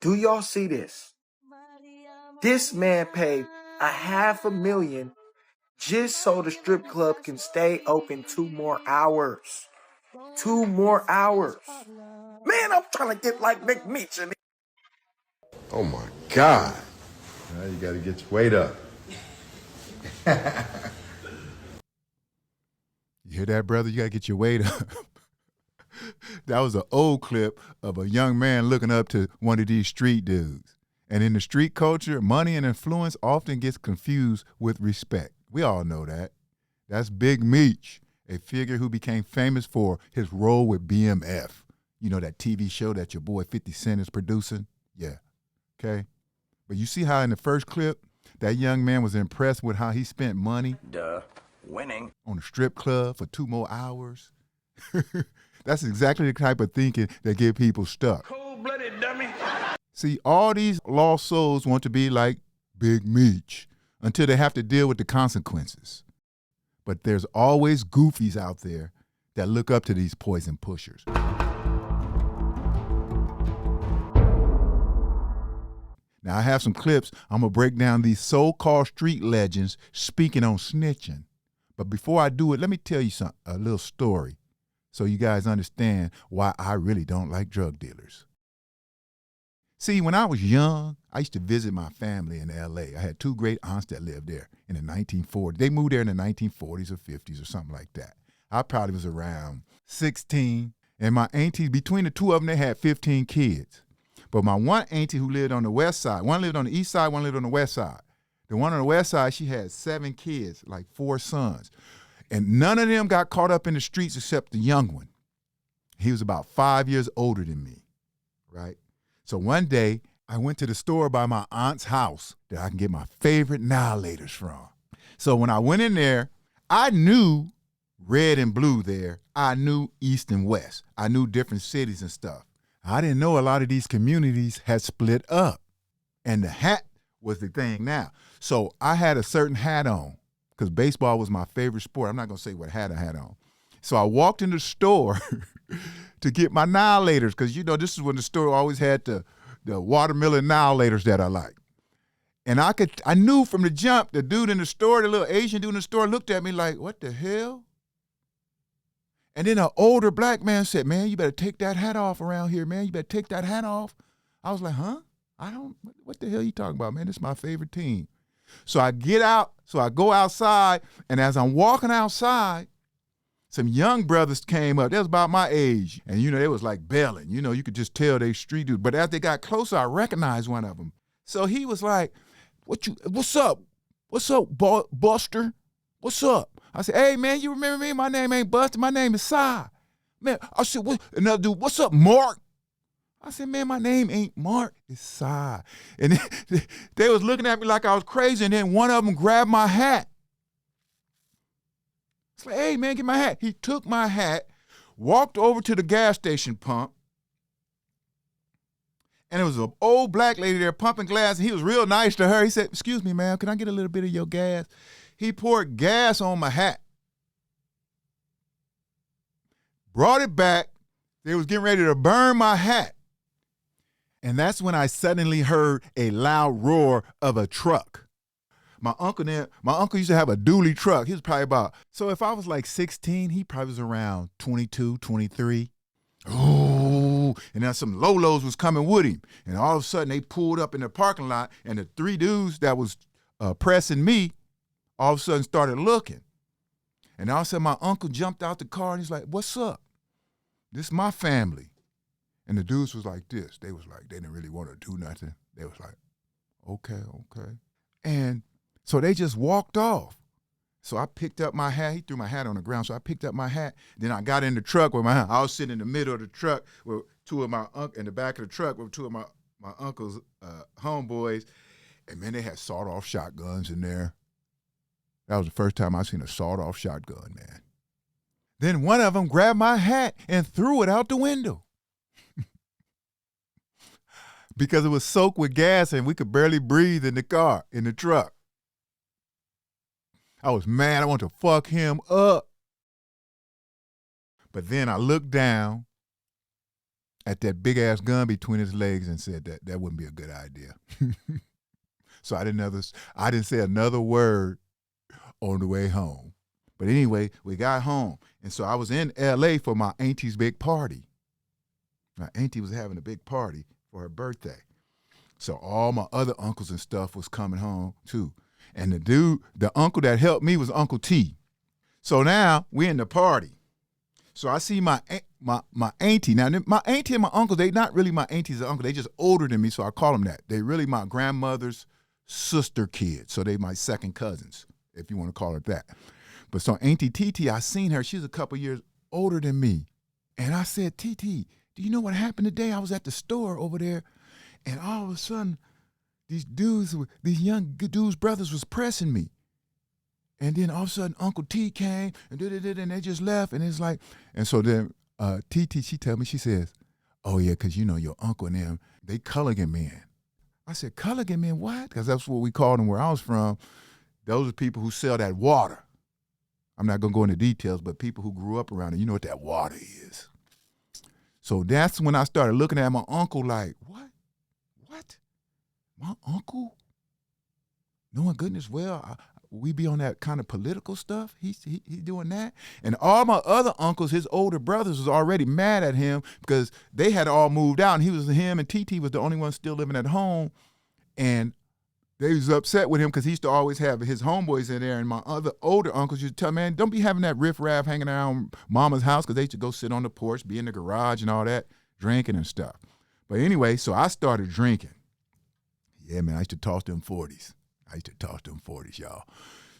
Do y'all see this? This man paid $500,000 just so the strip club can stay open 2 more hours. 2 more hours. Man, I'm trying to get like Big Meech. Oh my God. Now you gotta get your weight up. You hear that, brother? You gotta get your weight up. That was an old clip of a young man looking up to one of these street dudes. And in the street culture, money and influence often gets confused with respect. We all know that. That's Big Meech, a figure who became famous for his role with BMF. You know, that TV show that your boy 50 Cent is producing? Yeah, okay? But you see how in the first clip, that young man was impressed with how he spent money? Winning. On a strip club for 2 more hours? That's exactly the type of thinking that get people stuck. Cold-blooded dummy. See, all these lost souls want to be like Big Meech until they have to deal with the consequences. But there's always goofies out there that look up to these poison pushers. Now, I have some clips. I'm going to break down these so-called street legends speaking on snitching. But before I do it, let me tell you a little story so you guys understand why I really don't like drug dealers. See, when I was young, I used to visit my family in L.A. I had 2 great aunts that lived there in the 1940s. They moved there in the 1940s or 50s or something like that. I probably was around 16, and my aunties, between the 2 of them, they had 15 kids. But my one auntie who lived on the west side, one lived on the east side, one lived on the west side. The one on the west side, she had 7 kids, like 4 sons. And none of them got caught up in the streets except the young one. He was about 5 years older than me, right? So one day, I went to the store by my aunt's house that I can get my favorite annihilators from. So when I went in there, I knew red and blue there. I knew east and west. I knew different cities and stuff. I didn't know a lot of these communities had split up. And the hat was the thing now. So I had a certain hat on because baseball was my favorite sport. I'm not going to say what hat I had on. So I walked in the store to get my annihilators because, you know, this is when the store always had the watermelon annihilators that I like. And I knew from the jump, the dude in the store, the little Asian dude in the store looked at me like, what the hell? And then an older black man said, man, you better take that hat off around here, man. You better take that hat off. I was like, huh? What the hell are you talking about, man? This is my favorite team. So I go outside, and as I'm walking outside, some young brothers came up. They was about my age. And, you know, they was like belling. You know, you could just tell they street dudes. But as they got closer, I recognized one of them. So he was like, what's up? What's up, Buster? What's up? I said, hey, man, you remember me? My name ain't Buster. My name is Cy. Man, I said, another dude, what's up, Mark? I said, man, my name ain't Mark, it's Cy. And they was looking at me like I was crazy, and then one of them grabbed my hat. It's like, hey, man, get my hat. He took my hat, walked over to the gas station pump, and there was an old black lady there pumping gas, and he was real nice to her. He said, excuse me, ma'am, can I get a little bit of your gas? He poured gas on my hat, brought it back. They was getting ready to burn my hat. And that's when I suddenly heard a loud roar of a truck. My uncle used to have a dually truck. He was probably so if I was like 16, he probably was around 22, 23. Oh, and then some Lolos was coming with him. And all of a sudden they pulled up in the parking lot, and the 3 dudes that was pressing me all of a sudden started looking. And all of a sudden my uncle jumped out the car and he's like, what's up? This is my family. And the dudes was like this. They was like, they didn't really want to do nothing. They was like, okay. And so they just walked off. So I picked up my hat. He threw my hat on the ground. So I picked up my hat. Then I got in the truck with my hat. I was sitting in the middle of the truck with 2 of my in the back of the truck with 2 of my uncle's homeboys. And man, they had sawed-off shotguns in there. That was the first time I seen a sawed-off shotgun, man. Then one of them grabbed my hat and threw it out the window. Because it was soaked with gas and we could barely breathe in the truck. I was mad. I wanted to fuck him up. But then I looked down at that big ass gun between his legs and said that wouldn't be a good idea. So I didn't say another word on the way home. But anyway, we got home. And so I was in LA for my auntie's big party. My auntie was having a big party for her birthday. So all my other uncles and stuff was coming home too. And the uncle that helped me was Uncle T. So now we're in the party. So I see my auntie. Now, my auntie and my uncle, they not really my aunties and uncle. They just older than me, so I call them that. They really my grandmother's sister kids. So they my second cousins, if you want to call it that. But so Auntie TT, I seen her. She's a couple years older than me. And I said, TT, do you know what happened today? I was at the store over there, and all of a sudden, these young dudes' brothers was pressing me. And then all of a sudden, Uncle T came, and they just left, and it's like, and so then TT, she tell me, she says, oh yeah, because you know your uncle and them, they Culligan men. I said, Culligan men, what? Because that's what we called them where I was from. Those are people who sell that water. I'm not going to go into details, but people who grew up around it, you know what that water is. So that's when I started looking at my uncle like, what? What? My uncle? Knowing goodness well, we be on that kind of political stuff. He doing that. And all my other uncles, his older brothers, was already mad at him because they had all moved out, and him and TT was the only one still living at home. And they was upset with him because he used to always have his homeboys in there, and my other older uncles used to tell, man, don't be having that riffraff hanging around mama's house, because they used to go sit on the porch, be in the garage and all that, drinking and stuff. But anyway, so I started drinking. Yeah, man, I used to toss them 40s. Y'all.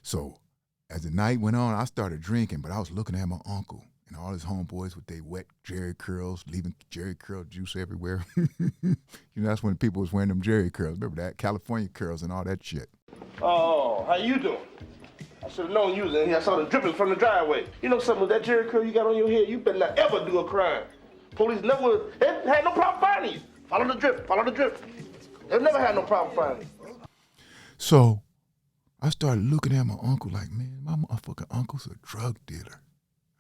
So as the night went on, I started drinking, but I was looking at my uncle and all his homeboys with their wet Jerry curls, leaving Jerry curl juice everywhere. That's when people was wearing them Jerry curls. Remember that? California curls and all that shit. Oh, how you doing? I should have known you was in here. I saw the drippings from the driveway. You know something with that Jerry curl you got on your head? You better not ever do a crime. Police never had no problem finding you. Follow the drip. They've never had no problem finding you. So I started looking at my uncle like, man, my motherfucking uncle's a drug dealer.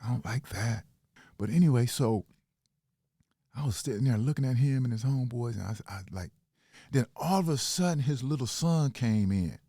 I don't like that. But anyway, so I was sitting there looking at him and his homeboys, and I like, then all of a sudden his little son came in,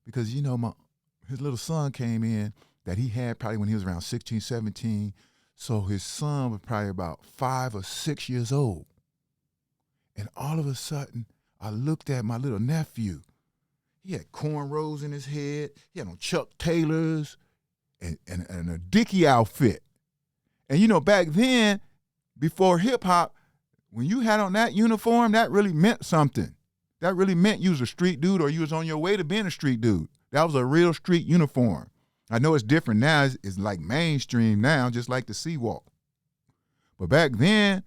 because his little son came in that he had probably when he was around 16, 17. So his son was probably about 5 or 6 years old. And all of a sudden I looked at my little nephew. He had cornrows in his head. He had on Chuck Taylors and a Dickie outfit. And back then, before hip hop, when you had on that uniform, that really meant something. That really meant you was a street dude, or you was on your way to being a street dude. That was a real street uniform. I know it's different now. It's like mainstream now, just like the Seawalk. But back then,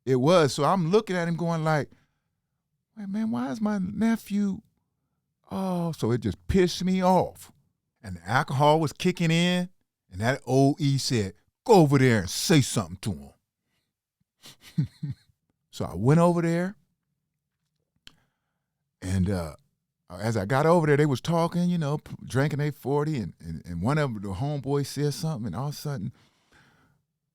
it was. So I'm looking at him going like, wait, man, why is my nephew? Oh, so it just pissed me off. And the alcohol was kicking in, and that old E said, go over there and say something to him. So I went over there, and as I got over there, they was talking, drinking their 40, and one of the homeboys said something, and all of a sudden,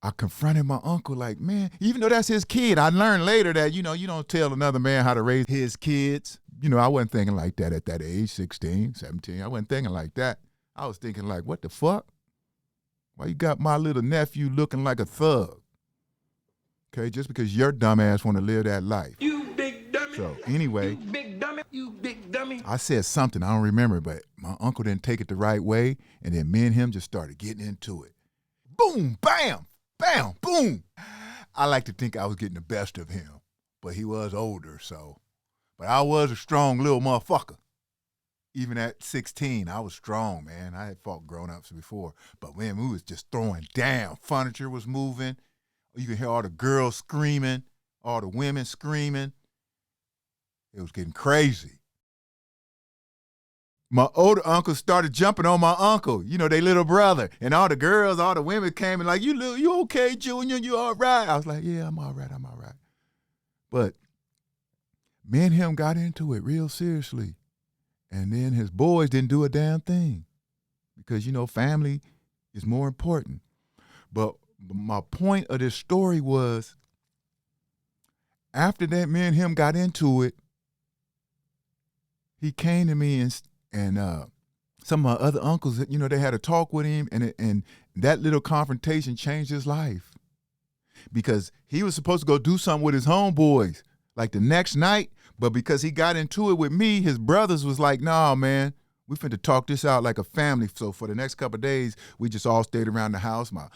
I confronted my uncle like, man, even though that's his kid, I learned later that, you don't tell another man how to raise his kids. I wasn't thinking like that at that age, 16, 17. I wasn't thinking like that. I was thinking like, what the fuck? Why you got my little nephew looking like a thug? Okay, just because your dumb ass want to live that life. You big dummy. So anyway, You big dummy. I said something, I don't remember, but my uncle didn't take it the right way, and then me and him just started getting into it. Boom, bam, bam, boom. I like to think I was getting the best of him, but he was older, so. But I was a strong little motherfucker. Even at 16, I was strong, man. I had fought grown-ups before. But man, we was just throwing down. Furniture was moving. You could hear all the girls screaming, all the women screaming. It was getting crazy. My older uncle started jumping on my uncle, they little brother. And all the girls, all the women came and like, you okay, Junior? You all right? I was like, yeah, I'm all right. But me and him got into it real seriously. And then his boys didn't do a damn thing because, family is more important. But my point of this story was After that, me and him got into it. He came to me and some of my other uncles, they had a talk with him, and that little confrontation changed his life. Because he was supposed to go do something with his homeboys, like the next night, but because he got into it with me, his brothers was like, nah, man, we finna talk this out like a family. So for the next couple of days, we just all stayed around the house. My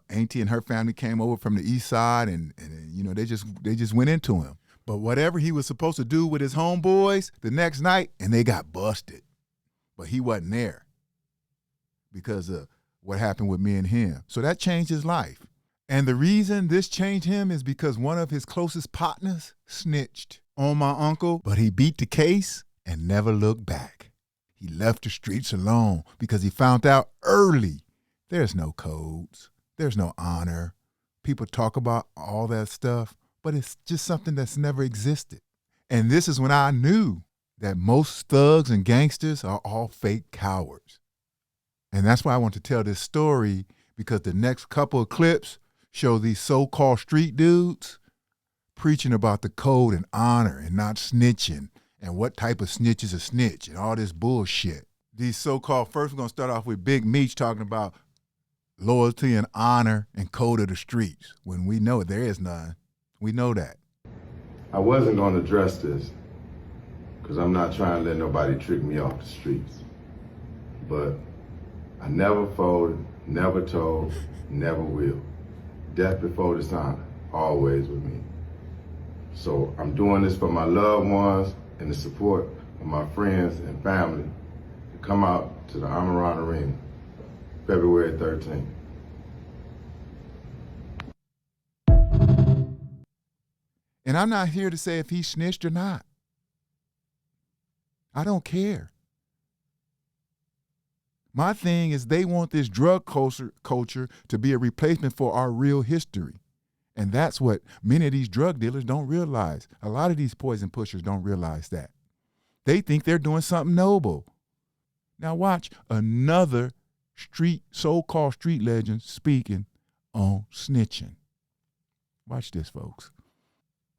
auntie and her family came over from the east side, and they just went into him. But whatever he was supposed to do with his homeboys the next night, and they got busted. But he wasn't there because of what happened with me and him. So that changed his life. And the reason this changed him is because one of his closest partners snitched on my uncle, but he beat the case and never looked back. He left the streets alone because he found out early there's no codes, there's no honor. People talk about all that stuff, but it's just something that's never existed. And this is when I knew that most thugs and gangsters are all fake cowards. And that's why I want to tell this story, because the next couple of clips show these so-called street dudes preaching about the code and honor and not snitching and what type of snitch is a snitch and all this bullshit. These so-called, first we're going to start off with Big Meech talking about loyalty and honor and code of the streets, when we know there is none. We know that. I wasn't going to address this because I'm not trying to let nobody trick me off the streets. But I never folded, never told, never will. Death before dishonor, always with me. So I'm doing this for my loved ones and the support of my friends and family to come out to the Amaran Arena, February 13th. And I'm not here to say if he snitched or not. I don't care. My thing is they want this drug culture to be a replacement for our real history. And that's what many of these drug dealers don't realize. A lot of these poison pushers don't realize that. They think they're doing something noble. Now watch another so-called street legend speaking on snitching. Watch this, folks.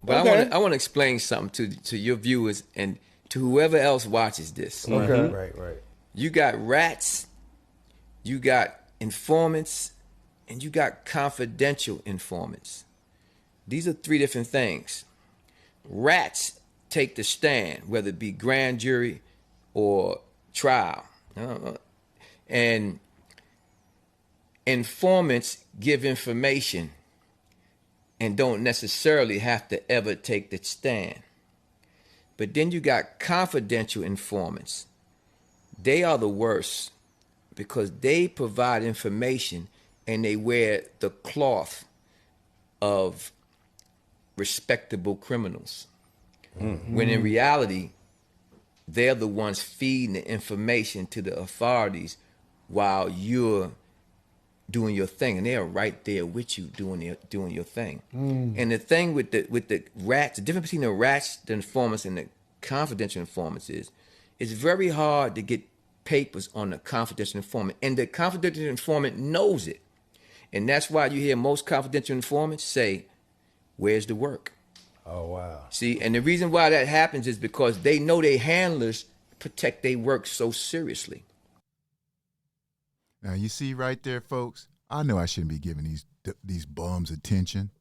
But Okay. I want to explain something to your viewers and to whoever else watches this. Okay. Right. You got rats, you got informants, and you got confidential informants. These are three different things. Rats take the stand, whether it be grand jury or trial. And informants give information and don't necessarily have to ever take the stand. But then you got confidential informants. They are the worst because they provide information and they wear the cloth of respectable criminals. Mm-hmm. When in reality, they're the ones feeding the information to the authorities while you're doing your thing, and they're right there with you doing your thing. And the thing with the rats, the difference between the rats, the informants, and the confidential informants is, it's very hard to get papers on the confidential informant, and the confidential informant knows it. And that's why you hear most confidential informants say, "Where's the work?" Oh, wow. See, and the reason why that happens is because they know their handlers protect their work so seriously. Now, you see right there, folks, I know I shouldn't be giving these bums attention.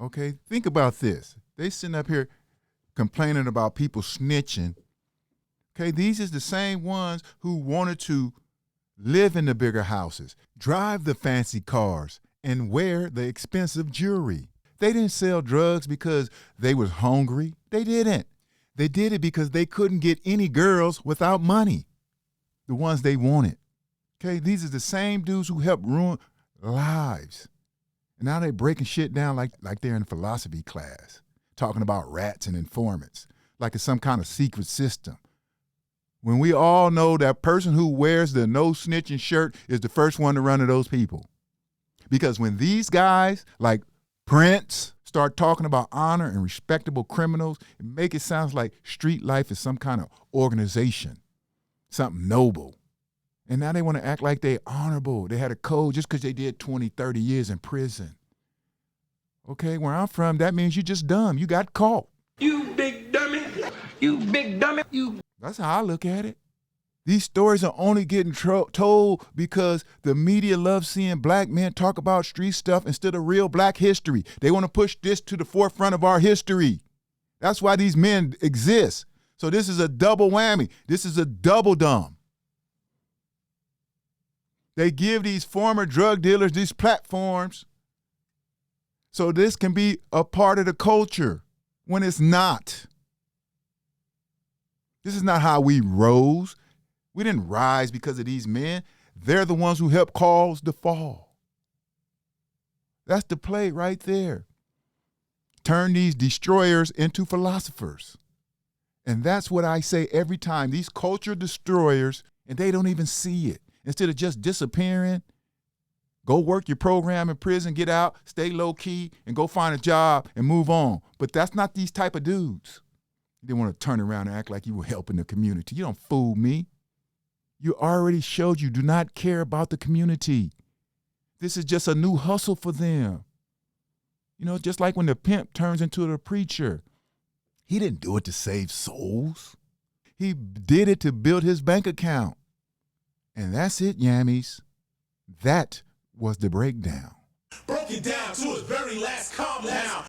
Okay, think about this. They sitting up here complaining about people snitching. Okay, these is the same ones who wanted to live in the bigger houses, drive the fancy cars, and wear the expensive jewelry. They didn't sell drugs because they was hungry. They didn't. They did it because they couldn't get any girls without money, the ones they wanted. Okay, these are the same dudes who helped ruin lives. And now they're breaking shit down like they're in philosophy class, talking about rats and informants, like it's some kind of secret system. When we all know that person who wears the no snitching shirt is the first one to run to those people. Because when these guys like Prince start talking about honor and respectable criminals, it make it sound like street life is some kind of organization, something noble. And now they want to act like they honorable. They had a code just because they did 20, 30 years in prison. Okay, where I'm from, that means you just dumb. You got caught. You big dummy. You big dummy. You. That's how I look at it. These stories are only getting told because the media loves seeing black men talk about street stuff instead of real black history. They want to push this to the forefront of our history. That's why these men exist. So this is a double whammy. This is a double dumb. They give these former drug dealers these platforms so this can be a part of the culture when it's not. This is not how we rose. We didn't rise because of these men. They're the ones who helped cause the fall. That's the play right there. Turn these destroyers into philosophers. And that's what I say every time. These culture destroyers, and they don't even see it. Instead of just disappearing, go work your program in prison, get out, stay low key, and go find a job and move on. But that's not these type of dudes. They want to turn around and act like you were helping the community. You don't fool me. You already showed you do not care about the community. This is just a new hustle for them. You know, just like when the pimp turns into the preacher. He didn't do it to save souls. He did it to build his bank account. And that's it, YAAAMS. That was the breakdown. Broke it down to its very last calm down.